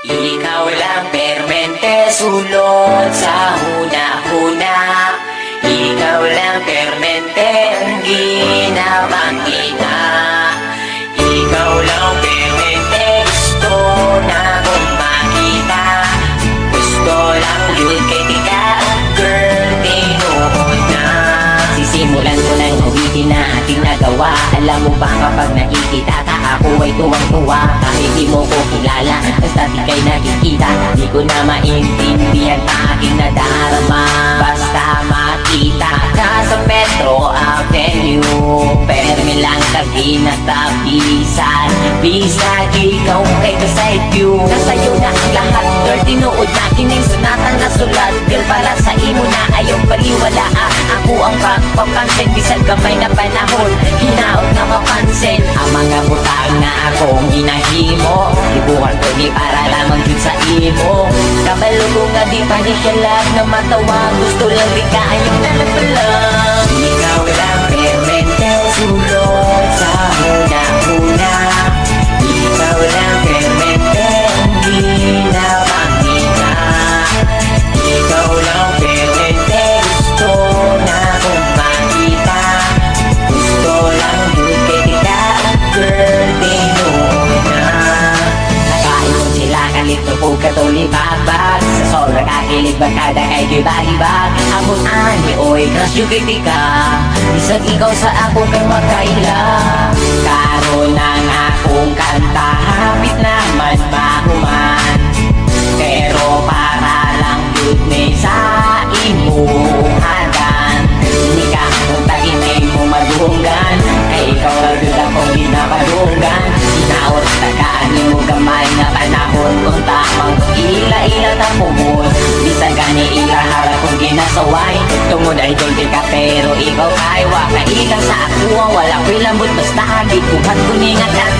Ikaw lang permente sulod sa huna-huna. Ikaw lang permente ang ginapangita. Ikaw lang permente gusto na kong makita. Gusto lang yun kay tika, girl, tinuod na. Sisimulan ko ng ulitin na ating nagawa. Alam mo ba kapag nakikita ka, ako ay tuwang-tuwa. Kahit di mo ko kilala, basta di kay nakikita. Di ko na maintindihan pa aking nadarama. Basta makita ka sa Metro Avenue, permi lang kaginatapisan. Bisag ikaw kay kasay view. Nasa'yo na ang lahat, girl, tinuod na kining sunatan na sulat. Girl, para sa imo na ayaw baliwala. Ako ang pagpapansin, bisag gamay na panahon, hinaot na mapansin ang mga butang na akong ginahimo. Ibukan ko di para lamang yun sa imo. Kabalo ko nga di pa di siya lag na matawa. Gusto lang di kaayong nalapalang. Ikaw lang permente sulod sa huna-huna. Ikaw lang permente ang ginapangita. Ikaw lang permente gusto na kong makita. Gusto lang yun kay tika, girl, tinuod na. Nakaipon sila kalito po katulibabag. Sa sobra kakilig bagkada kay diba-ibag. Amon ani oy crush yung kay tika. Isag ikaw sa akong kay makaila. Karon ang akong kanta, hapit naman mahuman. Pero para lang yun ni sa imuhagan. Hindi ka akong taginay mo madunggan. Kay ikaw lang yun akong ginapadunggan. Sinaot tagaan mo gamay na panahon. Kung tamang ila-ila tapumon. Bisa gani ila harap kong ginasaway. Tungod ay dolce ka pero ikaw kay waka ila sa ako. Wala ko'y lambot basta hagit kuhat kuningat at